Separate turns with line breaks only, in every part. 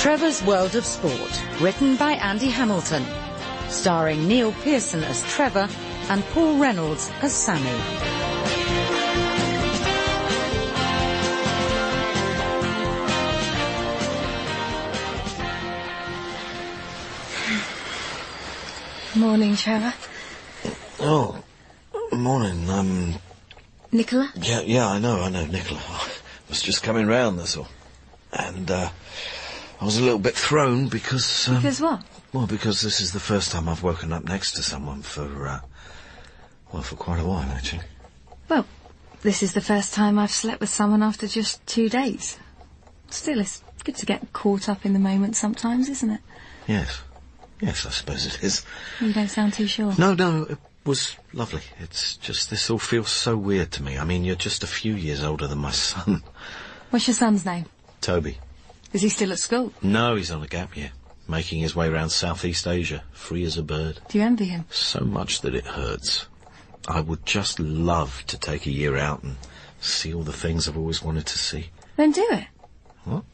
Trevor's World of Sport, written by Andy Hamilton, starring Neil Pearson as Trevor and Paul Reynolds as Sammy.
Morning, Trevor.
Oh, morning,
Nicola?
Yeah, I know, Nicola. I was just coming round, that's all. And, I was a little bit thrown because,
Because what?
Well, because this is the first time I've woken up next to someone for quite a while, actually.
Well, this is the first time I've slept with someone after just 2 days. Still, it's good to get caught up in the moment sometimes, isn't it?
Yes, I suppose it is.
You don't sound too sure.
No, it was lovely. It's just, this all feels so weird to me. I mean, you're just a few years older than my son.
What's your son's name?
Toby.
Is he still at school?
No, he's on a gap year, making his way around Southeast Asia, free as a bird.
Do you envy him?
So much that it hurts. I would just love to take a year out and see all the things I've always wanted to see.
Then do it.
What?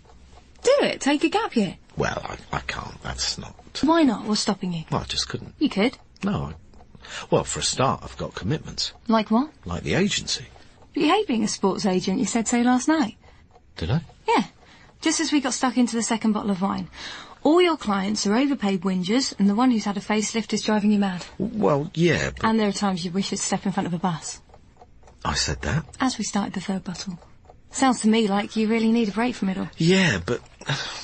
Do it. Take a gap year.
Well, I can't. That's not...
Why not? What's stopping you?
Well, I just couldn't.
You could.
No, well, for a start, I've got commitments.
Like what?
Like the agency.
But you hate being a sports agent, you said so last night.
Did I?
Yeah. Just as we got stuck into the second bottle of wine. All your clients are overpaid whingers, and the one who's had a facelift is driving you mad.
Well, yeah, but...
And there are times you wish you'd step in front of a bus.
I said that?
As we started the third bottle. Sounds to me like you really need a break from it all.
Yeah, but...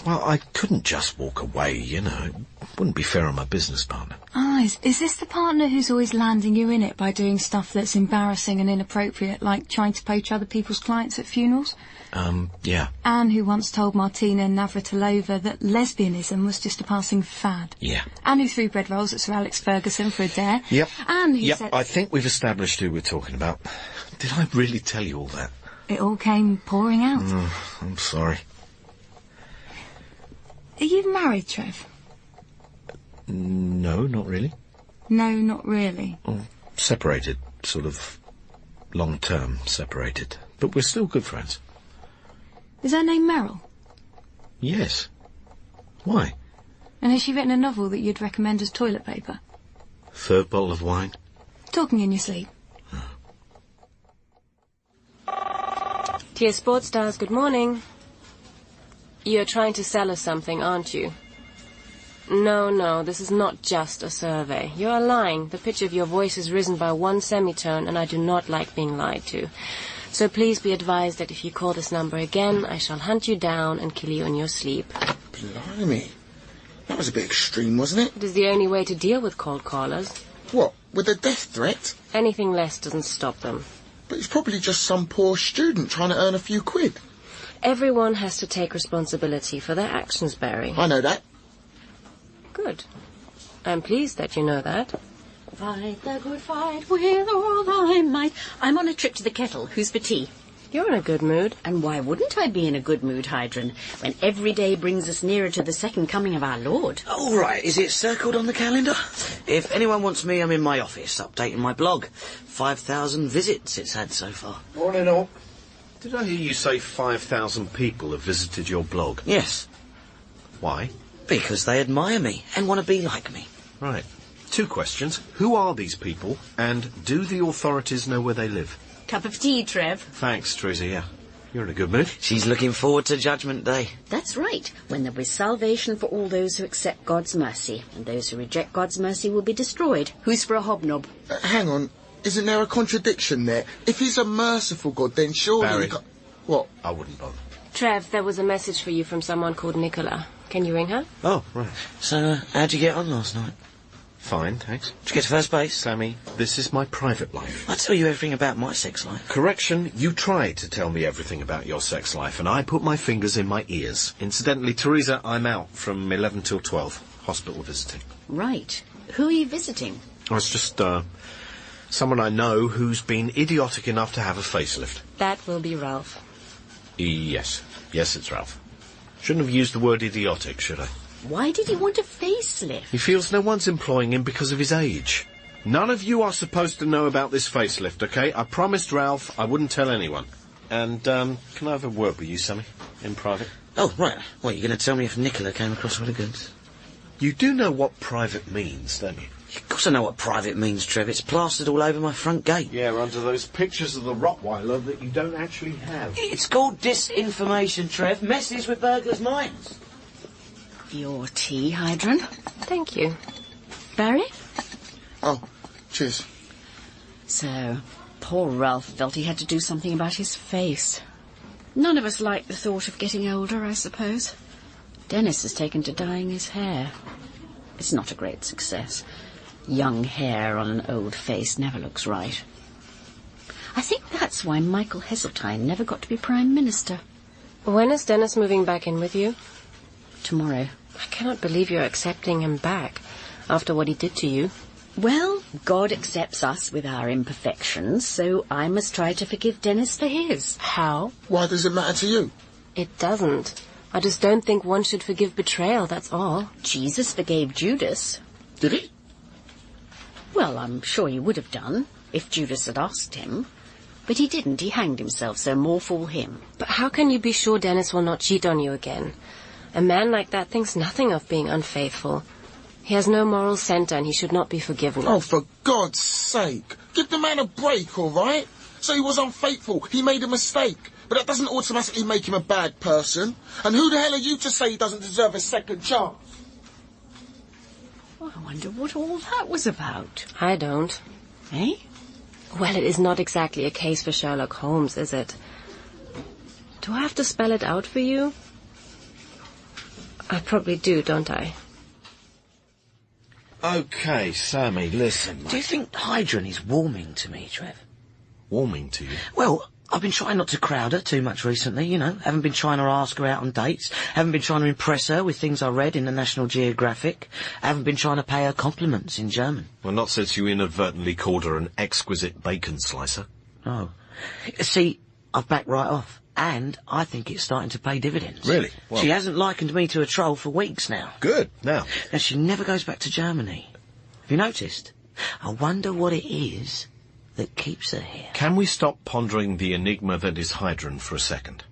Well, I couldn't just walk away, you know. It wouldn't be fair on my business partner.
Ah, is this the partner who's always landing you in it by doing stuff that's embarrassing and inappropriate, like trying to poach other people's clients at funerals?
Yeah.
Anne, who once told Martina Navratilova that lesbianism was just a passing fad.
Yeah.
Anne, who threw bread rolls at Sir Alex Ferguson for a dare.
Yep.
Anne, who said...
I think we've established who we're talking about. Did I really tell you all that?
It all came pouring out.
I'm sorry.
Are you married, Trev?
No, not really.
No, not really.
Oh, separated, sort of long-term separated. But we're still good friends.
Is her name Meryl?
Yes. Why?
And has she written a novel that you'd recommend as toilet paper?
Third bottle of wine?
Talking in your sleep.
Dear Sports Stars, good morning. You're trying to sell us something, aren't you? No, this is not just a survey. You are lying. The pitch of your voice has risen by 1 semitone, and I do not like being lied to. So please be advised that if you call this number again, I shall hunt you down and kill you in your sleep.
Blimey. That was a bit extreme, wasn't it?
It is the only way to deal with cold callers.
What, with a death threat?
Anything less doesn't stop them.
But it's probably just some poor student trying to earn a few quid.
Everyone has to take responsibility for their actions, Barry.
I know that.
Good. I'm pleased that you know that.
Fight the good fight with all thy might. I'm on a trip to the kettle. Who's for tea?
You're in a good mood.
And why wouldn't I be in a good mood, Heidrun, when every day brings us nearer to the second coming of our Lord?
Oh, right. Is it circled on the calendar? If anyone wants me, I'm in my office, updating my blog. 5,000 visits it's had so far.
Morning, all. Did I hear you say 5,000 people have visited your blog?
Yes.
Why?
Because they admire me and want to be like me.
Right. 2 questions. Who are these people, and do the authorities know where they live?
Cup of tea, Trev.
Thanks, Theresa, yeah. You're in a good mood.
She's looking forward to Judgment Day.
That's right, when there is salvation for all those who accept God's mercy, and those who reject God's mercy will be destroyed. Who's for a hobnob?
Hang on. Isn't there a contradiction there? If he's a merciful God, then surely...
Barry.
What?
I wouldn't bother.
Trev, there was a message for you from someone called Nicola. Can you ring her?
Oh, right.
So, how'd you get on last night?
Fine, thanks.
Did you get to first base?
Sammy, this is my private life.
I tell you everything about my sex life.
Correction, you tried to tell me everything about your sex life, and I put my fingers in my ears. Incidentally, Theresa, I'm out from 11 till 12, hospital visiting.
Right. Who are you visiting?
I was just, someone I know who's been idiotic enough to have a facelift.
That will be Ralph.
Yes, it's Ralph. Shouldn't have used the word idiotic, should I?
Why did he want a facelift?
He feels no one's employing him because of his age. None of you are supposed to know about this facelift, okay? I promised Ralph I wouldn't tell anyone. And, can I have a word with you, Sammy? In private?
Oh, right. What, you're going to tell me if Nicola came across with the goods?
You do know what private means, don't you?
Of course I know what private means, Trev. It's plastered all over my front gate.
Yeah, under those pictures of the Rottweiler that you don't actually have.
It's called disinformation, Trev. Messes with burglars' minds.
Your tea, Heidrun.
Thank you.
Barry?
Oh, cheers.
So, poor Ralph felt he had to do something about his face. None of us like the thought of getting older, I suppose. Dennis has taken to dyeing his hair. It's not a great success. Young hair on an old face never looks right. I think that's why Michael Heseltine never got to be Prime Minister.
When is Dennis moving back in with you?
Tomorrow.
I cannot believe you're accepting him back after what he did to you.
Well, God accepts us with our imperfections, so I must try to forgive Dennis for his.
How?
Why does it matter to you?
It doesn't. I just don't think one should forgive betrayal, that's all.
Jesus forgave Judas.
Did he?
Well, I'm sure he would have done, if Judas had asked him. But he didn't. He hanged himself, so more fool him.
But how can you be sure Dennis will not cheat on you again? A man like that thinks nothing of being unfaithful. He has no moral centre and he should not be forgiven.
Oh, for God's sake. Give the man a break, all right? So he was unfaithful. He made a mistake. But that doesn't automatically make him a bad person. And who the hell are you to say he doesn't deserve a second chance?
Oh, I wonder what all that was about.
I don't.
Eh?
Well, it is not exactly a case for Sherlock Holmes, is it? Do I have to spell it out for you? I probably do, don't I?
OK, Sammy, listen, mate.
Do you think Heidrun is warming to me, Trev?
Warming to you?
Well, I've been trying not to crowd her too much recently, you know. Haven't been trying to ask her out on dates. Haven't been trying to impress her with things I read in the National Geographic. Haven't been trying to pay her compliments in German.
Well, not since you inadvertently called her an exquisite bacon slicer.
Oh. See, I've backed right off. And I think it's starting to pay dividends.
Really? Well,
she hasn't likened me to a troll for weeks now.
Good. Now?
And she never goes back to Germany. Have you noticed? I wonder what it is that keeps her here.
Can we stop pondering the enigma that is Heidrun for a second?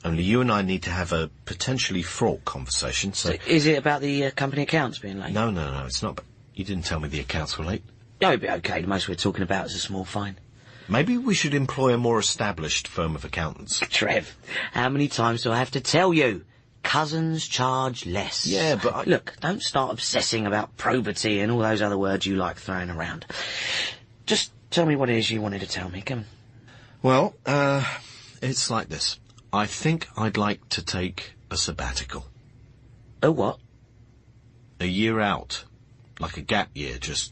Only you and I need to have a potentially fraught conversation, so...
Is it about the company accounts being late?
No, it's not. You didn't tell me the accounts were late.
Oh, it'd be okay. The most we're talking about is a small fine.
Maybe we should employ a more established firm of accountants.
Trev, how many times do I have to tell you? Cousins charge less.
Yeah, but
Look, don't start obsessing about probity and all those other words you like throwing around. Just tell me what it is you wanted to tell me, come on.
Well, it's like this. I think I'd like to take a sabbatical.
A what?
A year out. Like a gap year, just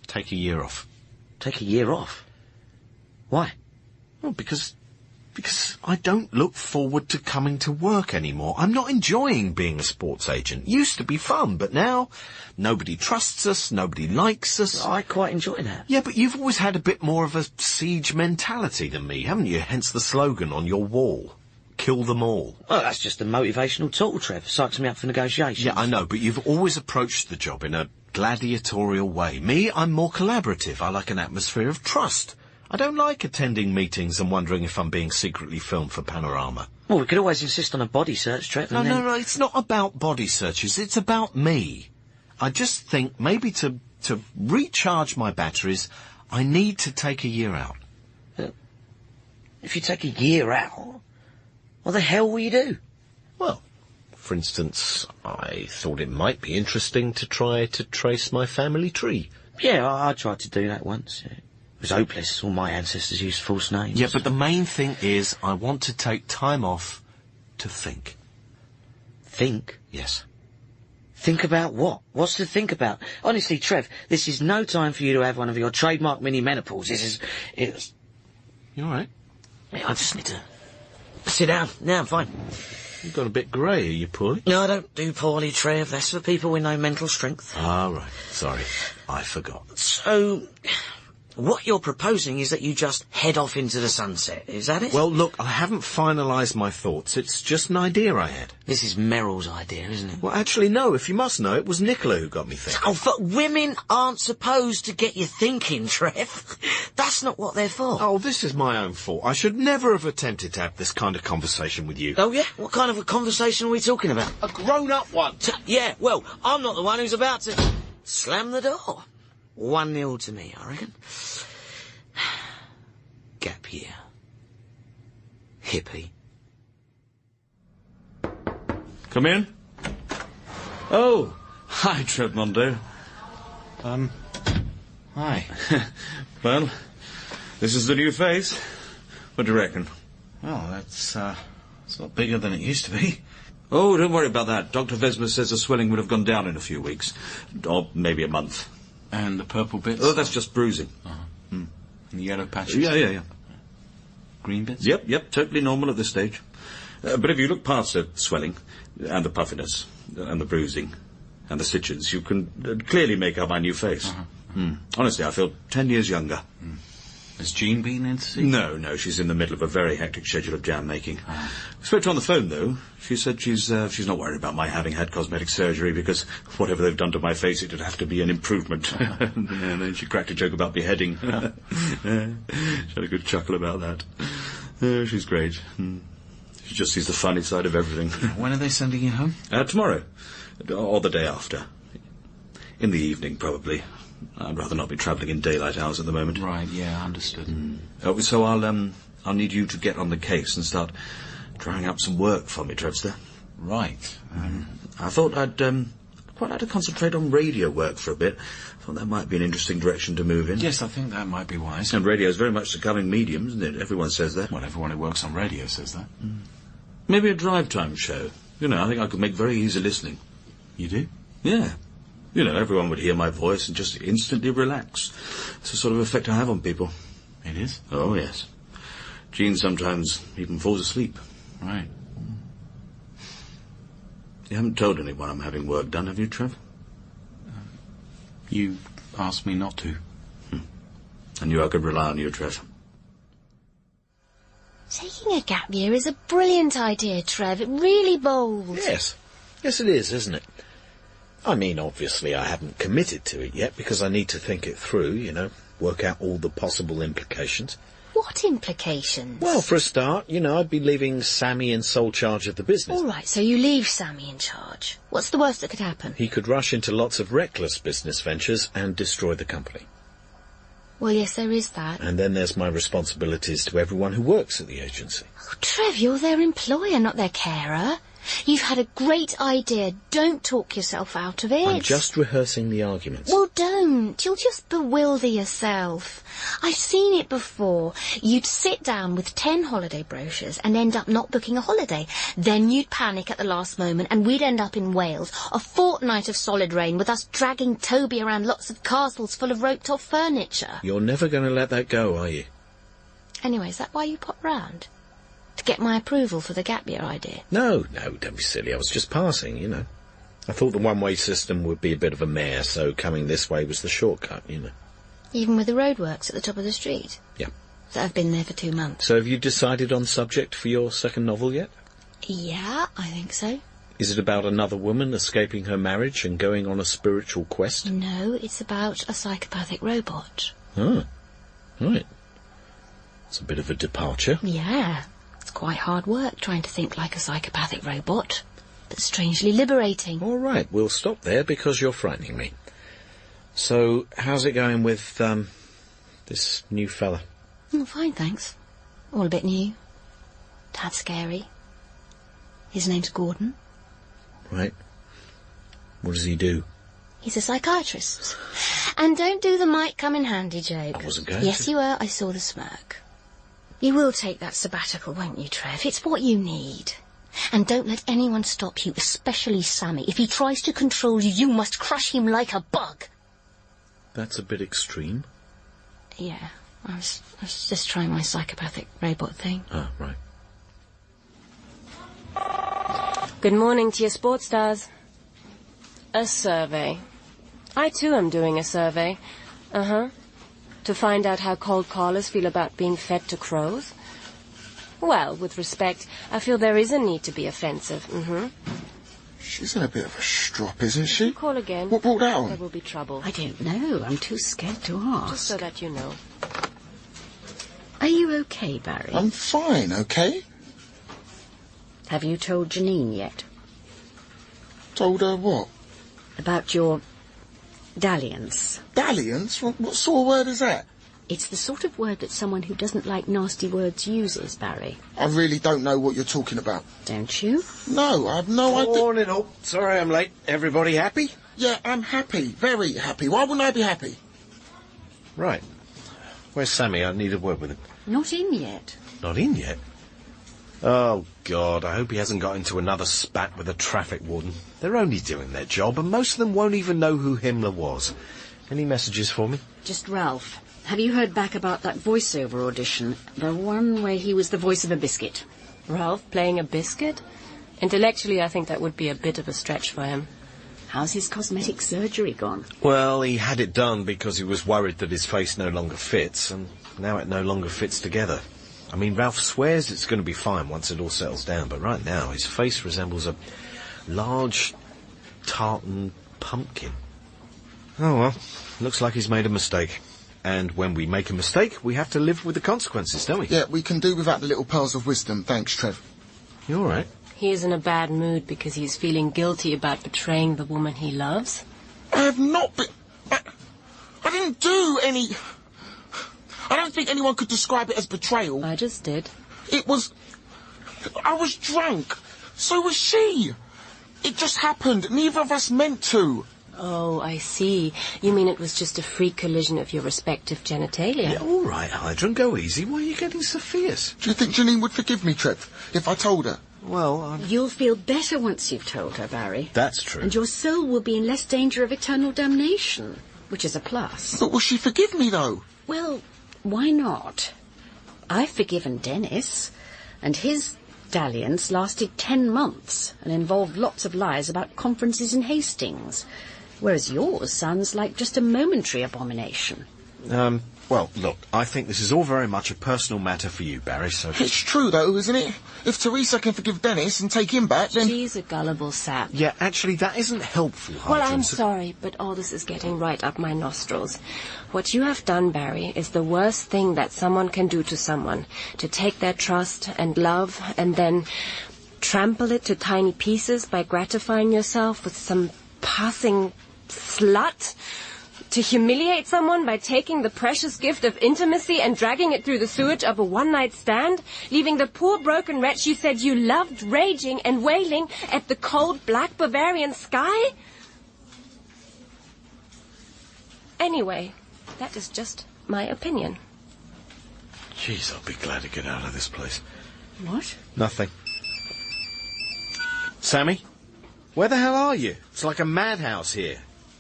take a year off.
Take a year off? Why?
Well, because I don't look forward to coming to work anymore. I'm not enjoying being a sports agent. Used to be fun, but now nobody trusts us, nobody likes us.
I quite enjoy that.
Yeah, but you've always had a bit more of a siege mentality than me, haven't you? Hence the slogan on your wall. Kill them all.
Well, that's just a motivational tool, Trev. Psychs me up for negotiations.
Yeah, I know, but you've always approached the job in a gladiatorial way. Me, I'm more collaborative. I like an atmosphere of trust. I don't like attending meetings and wondering if I'm being secretly filmed for Panorama.
Well, we could always insist on a body search, Trev.
No, it's not about body searches. It's about me. I just think maybe to recharge my batteries, I need to take a year out.
If you take a year out, what the hell will you do?
Well, for instance, I thought it might be interesting to try to trace my family tree.
Yeah, I tried to do that once. Yeah. It was hopeless. All my ancestors used false names.
Yeah, but the main thing is I want to take time off to think.
Think?
Yes.
Think about what? What's to think about? Honestly, Trev, this is no time for you to have one of your trademark mini-menopause. It's...
You all right?
Yeah, I just need to sit down. Now I'm fine.
You've got a bit grey. Are you poorly?
No, I don't do poorly, Trev. That's for people with no mental strength.
Ah, right. Sorry. I forgot.
So... what you're proposing is that you just head off into the sunset, is that it?
Well, look, I haven't finalised my thoughts. It's just an idea I had.
This is Meryl's idea, isn't it?
Well, actually, no. If you must know, it was Nicola who got me thinking.
Oh, but women aren't supposed to get you thinking, Trev. That's not what they're for.
Oh, this is my own fault. I should never have attempted to have this kind of conversation with you.
Oh, yeah? What kind of a conversation are we talking about?
A grown-up one.
Yeah, well, I'm not the one who's about to slam the door. 1-0 to me, I reckon. Gap year. Hippie.
Come in. Oh, hi, Trevor.
Hi.
Well, this is the new face. What do you reckon?
Well, it's a lot bigger than it used to be.
Oh, don't worry about that. Dr. Vesma says the swelling would have gone down in a few weeks. Or maybe a month.
And the purple bits?
Oh, that's just bruising.
Uh-huh. And the yellow patches?
Yeah.
Green bits?
Yep, totally normal at this stage. But if you look past the swelling, and the puffiness, and the bruising, and the stitches, you can clearly make out my new face.
Uh-huh.
Honestly, I feel 10 years younger.
Has Jean been in to see you?
No, she's in the middle of a very hectic schedule of jam making. I spoke to her on the phone, though. She said she's not worried about my having had cosmetic surgery, because whatever they've done to my face, it'd have to be an improvement. And then she cracked a joke about beheading. She had a good chuckle about that. She's great. She just sees the funny side of everything.
When are they sending you home?
Tomorrow. Or the day after. In the evening, probably. I'd rather not be travelling in daylight hours at the moment.
Right, yeah, understood.
So I'll need you to get on the case and start drying up some work for me, Trevster.
Right.
I thought I'd quite like to concentrate on radio work for a bit. I thought that might be an interesting direction to move in.
Yes, I think that might be wise.
And radio's very much the coming medium, isn't it? Everyone says that.
Well, everyone who works on radio says that.
Maybe a drive time show. I think I could make very easy listening.
You do?
Yeah. Everyone would hear my voice and just instantly relax. It's the sort of effect I have on people.
It is?
Oh, yes. Jean sometimes even falls asleep.
Right.
You haven't told anyone I'm having work done, have you, Trev?
You asked me not to.
I knew I could rely on you, Trev.
Taking a gap year is a brilliant idea, Trev. It really bold.
Yes, it is, isn't it? I mean, obviously I haven't committed to it yet because I need to think it through, work out all the possible implications.
What implications?
Well, for a start, I'd be leaving Sammy in sole charge of the business.
All right, so you leave Sammy in charge. What's the worst that could happen?
He could rush into lots of reckless business ventures and destroy the company.
Well, yes, there is that.
And then there's my responsibilities to everyone who works at the agency.
Oh, Trev, you're their employer, not their carer. You've had a great idea. Don't talk yourself out of it.
I'm just rehearsing the arguments.
Well, don't. You'll just bewilder yourself. I've seen it before. You'd sit down with 10 holiday brochures and end up not booking a holiday. Then you'd panic at the last moment and we'd end up in Wales, a fortnight of solid rain with us dragging Toby around lots of castles full of roped-off furniture.
You're never going to let that go, are you?
Anyway, is that why you popped round? To get my approval for the gap year idea?
No, don't be silly. I was just passing, I thought the one-way system would be a bit of a mare, so coming this way was the shortcut,
Even with the roadworks at the top of the street?
Yeah.
So I've been there for 2 months.
So have you decided on subject for your second novel yet?
Yeah, I think so.
Is it about another woman escaping her marriage and going on a spiritual quest?
No, it's about a psychopathic robot.
Oh, right. It's a bit of a departure.
Yeah. It's quite hard work trying to think like a psychopathic robot, but strangely liberating.
All right, we'll stop there because you're frightening me. So, how's it going with, this new fella?
Oh, fine, thanks. All a bit new. Tad scary. His name's Gordon.
Right. What does he do?
He's a psychiatrist. And don't do the might come in handy joke.
I wasn't going
Yes,
to.
you were. I saw the smirk. You will take that sabbatical, won't you, Trev? It's what you need. And don't let anyone stop you, especially Sammy. If he tries to control you, you must crush him like a bug.
That's a bit extreme.
Yeah, I was just trying my psychopathic robot thing.
Ah, right.
Good morning to your sports stars. A survey. I too am doing a survey. To find out how cold callers feel about being fed to crows. Well, with respect, I feel there is a need to be offensive.
She's in a bit of a strop, isn't she?
Call again.
What brought that on?
There will be trouble.
I don't know. I'm too scared to ask.
Just so that you know.
Are you okay, Barry?
I'm fine, okay?
Have you told Janine yet?
Told her what?
About your dalliance.
Dalliance? What sort of word is that?
It's the sort of word that someone who doesn't like nasty words uses, Barry.
I really don't know what you're talking about.
Don't you?
No, I have no idea.
Morning all. Sorry I'm late. Everybody happy?
Yeah, I'm happy. Very happy. Why wouldn't I be happy?
Right. Where's Sammy? I need a word with him.
Not in yet.
Not in yet? Oh, God, I hope he hasn't got into another spat with a traffic warden. They're only doing their job, and most of them won't even know who Himmler was. Any messages for me?
Just Ralph. Have you heard back about that voiceover audition? The one where he was the voice of a biscuit.
Ralph playing a biscuit? Intellectually, I think that would be a bit of a stretch for him.
How's his cosmetic surgery gone?
Well, he had it done because he was worried that his face no longer fits, and now it no longer fits together. I mean, Ralph swears it's going to be fine once it all settles down, but right now his face resembles a large tartan pumpkin. Oh well, looks like he's made a mistake. And when we make a mistake, we have to live with the consequences, don't we?
Yeah, we can do without the little pearls of wisdom. Thanks, Trev.
You all right?
He is in a bad mood because he's feeling guilty about betraying the woman he loves.
I have not been... I didn't do any... I don't think anyone could describe it as betrayal.
I just did.
It was... I was drunk. So was she. It just happened. Neither of us meant to.
Oh, I see. You mean it was just a freak collision of your respective genitalia?
Yeah, all right, Heidrun, go easy. Why are you getting so fierce?
Do you think Janine would forgive me, Trev, if I told her?
Well,
You'll feel better once you've told her, Barry.
That's true.
And your soul will be in less danger of eternal damnation, which is a plus.
But will she forgive me, though?
Well, why not? I've forgiven Dennis, and his dalliance lasted 10 months and involved lots of lies about conferences in Hastings, whereas yours sounds like just a momentary abomination.
Well, look, I think this is all very much a personal matter for you, Barry, so...
It's true, though, isn't it? If Theresa can forgive Dennis and take him back, then...
She's a gullible sap.
Yeah, actually, that isn't helpful, Heidrun.
Well, I'm sorry, but all this is getting right up my nostrils. What you have done, Barry, is the worst thing that someone can do to someone. To take their trust and love and then trample it to tiny pieces by gratifying yourself with some passing slut. To humiliate someone by taking the precious gift of intimacy and dragging it through the sewage of a one-night stand, leaving the poor broken wretch you said you loved raging and wailing at the cold black Bavarian sky? Anyway, that is just my opinion.
Jeez, I'll be glad to get out of this place.
What?
Nothing. Sammy? Where the hell are you? It's like a madhouse here.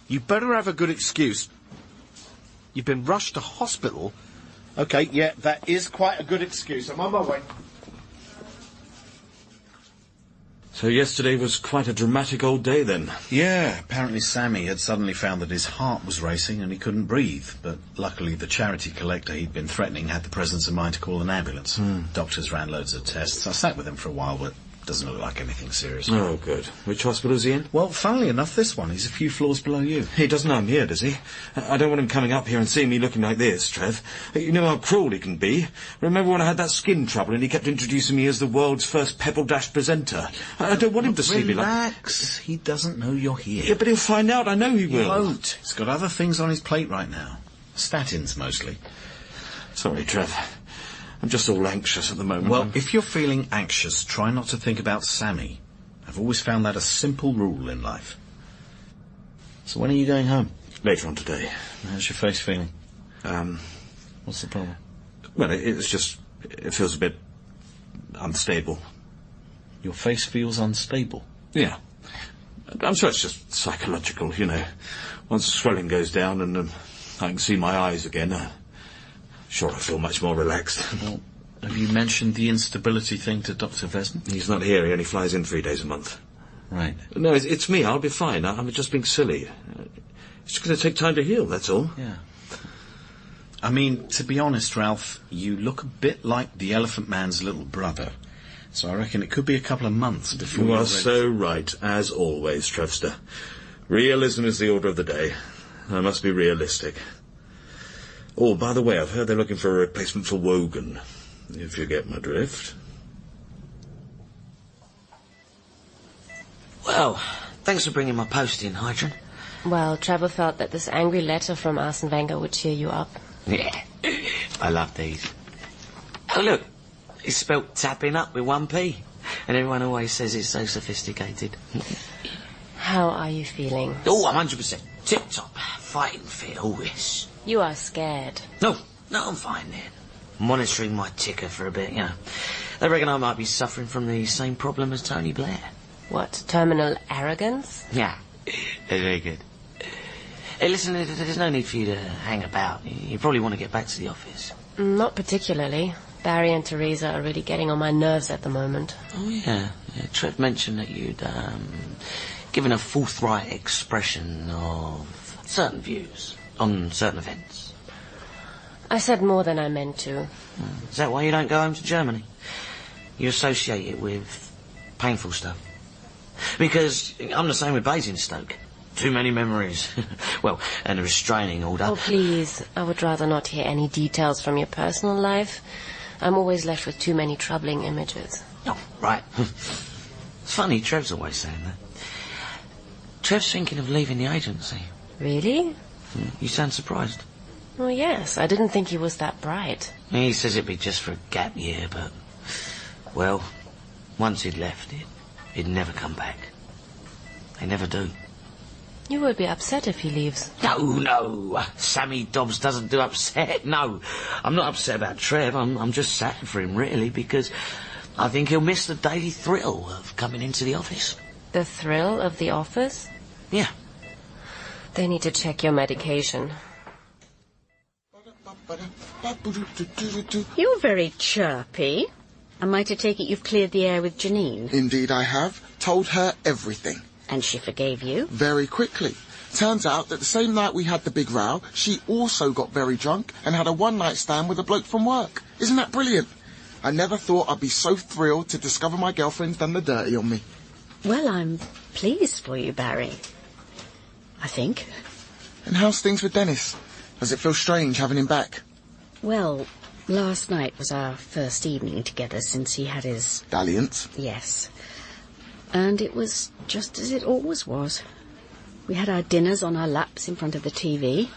You better have a good excuse. You've been rushed to hospital? Okay, yeah, that is quite a good excuse. I'm on my way.
So yesterday was quite a dramatic old day, then?
Yeah, apparently Sammy had suddenly found that his heart was racing and he couldn't breathe. But luckily the charity collector he'd been threatening had the presence of mind to call an ambulance. Doctors ran loads of tests. I sat with him for a while, but doesn't look like anything serious.
Oh, good. Which hospital is he in?
Well, funnily enough, this one. He's a few floors below you.
He doesn't know I'm here, does he? I don't want him coming up here and seeing me looking like this, Trev. You know how cruel he can be. Remember when I had that skin trouble and he kept introducing me as the world's first Pebble Dash presenter? I don't want him to see me like...
Relax. He doesn't know you're here.
Yeah, but he'll find out. I know he will.
He won't. He's got other things on his plate right now. Statins, mostly.
Sorry, Trev. I'm just all anxious at the moment.
Well, if you're feeling anxious, try not to think about Sammy. I've always found that a simple rule in life. So when are you going home?
Later on today.
How's your face feeling? What's the problem?
Well, it's just... It feels a bit... unstable.
Your face feels unstable?
Yeah. I'm sure it's just psychological, you know. Once the swelling goes down and I can see my eyes again... Sure, I feel much more relaxed.
Well, have you mentioned the instability thing to Dr. Vesden?
He's not here. He only flies in 3 days a month.
Right.
No, it's me. I'll be fine. I'm just being silly. It's going to take time to heal, that's all.
Yeah. I mean, to be honest, Ralph, you look a bit like the Elephant Man's little brother. So I reckon it could be a couple of months before
You are so right, as always, Trevster. Realism is the order of the day. I must be realistic. Oh, by the way, I've heard they're looking for a replacement for Wogan, if you get my drift.
Well, thanks for bringing my post in, Heidrun.
Well, Trevor felt that this angry letter from Arsene Wenger would cheer you up.
Yeah, I love these. Oh, look, it's spelt tapping up with 1 P. And everyone always says it's so sophisticated.
How are you feeling?
Oh, I'm 100% tip-top. Fighting fit, all this.
You are scared.
No, I'm fine then. Monitoring my ticker for a bit, you know. They reckon I might be suffering from the same problem as Tony Blair.
What, terminal arrogance?
Yeah, very good. Hey, listen, there's no need for you to hang about. You probably want to get back to the office.
Not particularly. Barry and Theresa are really getting on my nerves at the moment.
Oh, yeah. Trev mentioned that you'd given a forthright expression of certain views on certain events.
I said more than I meant to.
Is that why you don't go home to Germany? You associate it with painful stuff? Because I'm the same with Basingstoke. Too many memories. Well, and a restraining order.
Oh, please. I would rather not hear any details from your personal life. I'm always left with too many troubling images.
Oh, right. It's funny, Trev's always saying that. Trev's thinking of leaving the agency.
Really?
You sound surprised.
Oh, yes. I didn't think he was that bright.
He says it'd be just for a gap year, but... Well, once he'd left, he'd never come back. They never do.
You will be upset if he leaves.
No. Sammy Dobbs doesn't do upset. No. I'm not upset about Trev. I'm just sad for him, really, because I think he'll miss the daily thrill of coming into the office.
The thrill of the office?
Yeah.
They need to check your medication.
You're very chirpy. Am I to take it you've cleared the air with Janine?
Indeed I have. Told her everything.
And she forgave you?
Very quickly. Turns out that the same night we had the big row, she also got very drunk and had a one-night stand with a bloke from work. Isn't that brilliant? I never thought I'd be so thrilled to discover my girlfriend's done the dirty on me.
Well, I'm pleased for you, Barry. I think.
And how's things with Dennis? Does it feel strange having him back?
Well, last night was our first evening together since he had his...
Dalliance?
Yes. And it was just as it always was. We had our dinners on our laps in front of the TV.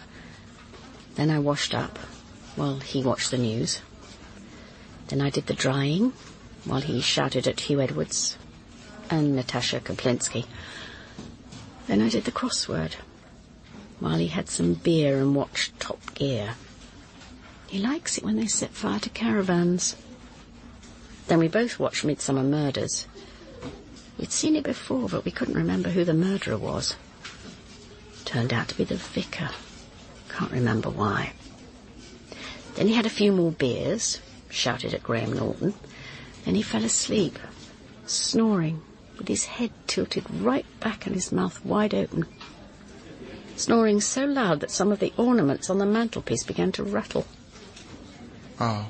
Then I washed up while he watched the news. Then I did the drying while he shouted at Hugh Edwards and Natasha Kaplinsky. Then I did the crossword while he had some beer and watched Top Gear. He likes it when they set fire to caravans. Then we both watched Midsummer Murders. We'd seen it before, but we couldn't remember who the murderer was. Turned out to be the vicar. Can't remember why. Then he had a few more beers, shouted at Graham Norton. Then he fell asleep, snoring, with his head tilted right back and his mouth wide open. Snoring so loud that some of the ornaments on the mantelpiece began to rattle.
Oh,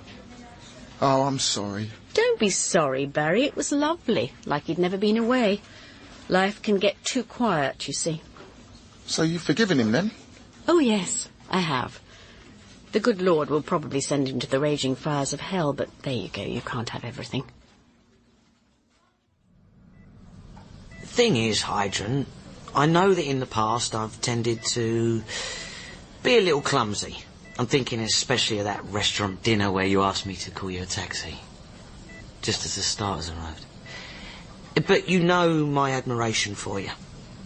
I'm sorry.
Don't be sorry, Barry. It was lovely, like he'd never been away. Life can get too quiet, you see.
So you've forgiven him, then?
Oh, yes, I have. The good Lord will probably send him to the raging fires of hell, but there you go, you can't have everything.
The thing is, Heidrun, I know that in the past I've tended to be a little clumsy. I'm thinking especially of that restaurant dinner where you asked me to call you a taxi, just as the starters arrived. But you know my admiration for you.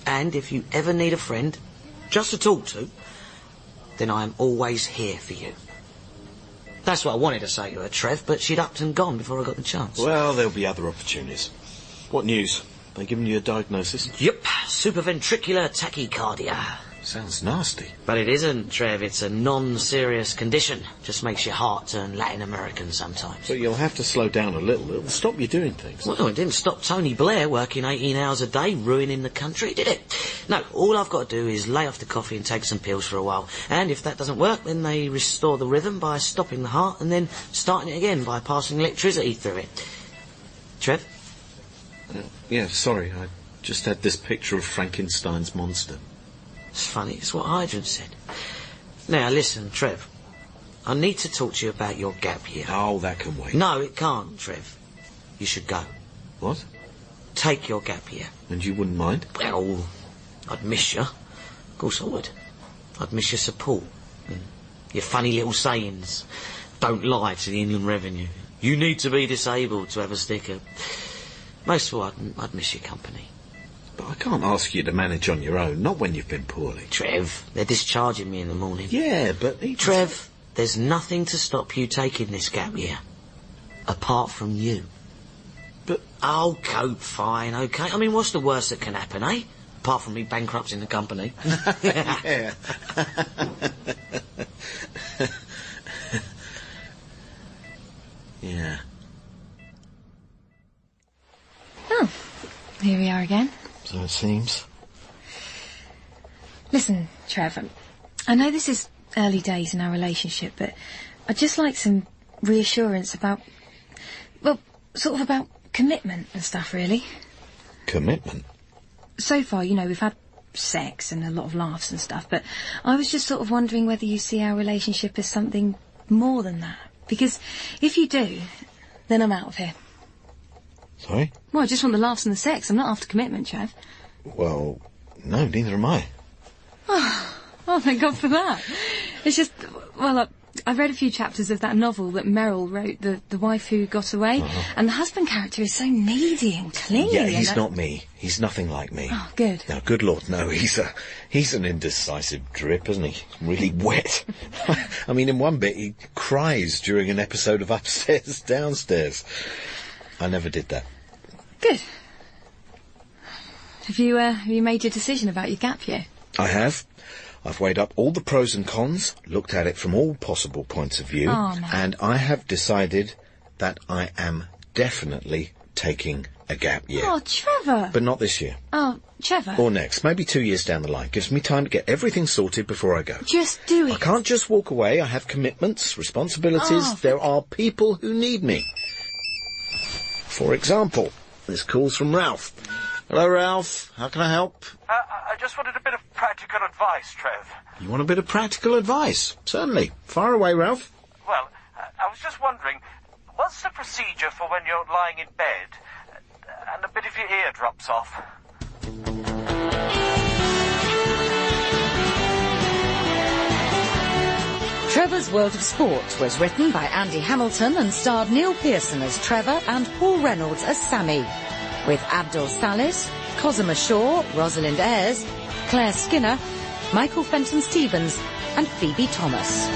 And if you ever need a friend, just to talk to, then I'm always here for you. That's what I wanted to say to her, Trev, but she'd upped and gone before I got the chance.
Well, there'll be other opportunities. What news? They given you a diagnosis?
Yep, supraventricular tachycardia.
Sounds nasty.
But it isn't, Trev. It's a non-serious condition. Just makes your heart turn Latin American sometimes.
But you'll have to slow down a little. It'll stop you doing things.
Well, it didn't stop Tony Blair working 18 hours a day, ruining the country, did it? No, all I've got to do is lay off the coffee and take some pills for a while. And if that doesn't work, then they restore the rhythm by stopping the heart and then starting it again by passing electricity through it. Trev?
Yeah, sorry. I just had this picture of Frankenstein's monster.
It's funny, it's what Heidrun said. Now, listen, Trev. I need to talk to you about your gap year.
Oh, that can wait.
No, it can't, Trev. You should go.
What?
Take your gap year.
And you wouldn't mind?
Well, I'd miss you. Of course I would. I'd miss your support. And your funny little sayings. Don't lie to the Inland Revenue. You need to be disabled to have a sticker. Most of all, I'd miss your company.
But I can't ask you to manage on your own, not when you've been poorly.
Trev, they're discharging me in the morning.
Yeah, but...
Trev, there's nothing to stop you taking this gap year. Apart from you.
But...
Oh, cope, fine, okay. I mean, what's the worst that can happen, eh? Apart from me bankrupting the company.
Yeah. Yeah.
Oh, here we are again.
So it seems.
Listen, Trevor, I know this is early days in our relationship, but I'd just like some reassurance about, well, sort of about commitment and stuff, really.
Commitment?
So far, you know, we've had sex and a lot of laughs and stuff, but I was just sort of wondering whether you see our relationship as something more than that. Because if you do, then I'm out of here.
Sorry?
Well, I just want the laughs and the sex. I'm not after commitment, Trev.
Well, no, neither am I.
Oh, thank God for that. It's just, well, I read a few chapters of that novel that Meryl wrote, The Wife Who Got Away, and the husband character is so needy and clingy.
Yeah, he's not me. He's nothing like me.
Oh, good.
Now, good Lord, no, he's an indecisive drip, isn't he? Really wet. I mean, in one bit, he cries during an episode of Upstairs, Downstairs. I never did that.
Good. Have you made your decision about your gap year?
I have. I've weighed up all the pros and cons, looked at it from all possible points of view, and I have decided that I am definitely taking a gap year.
Oh, Trevor!
But not this year.
Oh, Trevor.
Or next. Maybe 2 years down the line. Gives me time to get everything sorted before I go.
Just do it.
I can't just walk away. I have commitments, responsibilities.
Oh,
there are people who need me. For example, this call's from Ralph. Hello, Ralph. How can I help?
I just wanted a bit of practical advice, Trev.
You want a bit of practical advice? Certainly. Fire away, Ralph.
Well, I was just wondering, what's the procedure for when you're lying in bed and a bit of your ear drops off?
Trevor's World of Sport was written by Andy Hamilton and starred Neil Pearson as Trevor and Paul Reynolds as Sammy, with Abdul Salis, Cosima Shaw, Rosalind Ayres, Claire Skinner, Michael Fenton Stevens and Phoebe Thomas.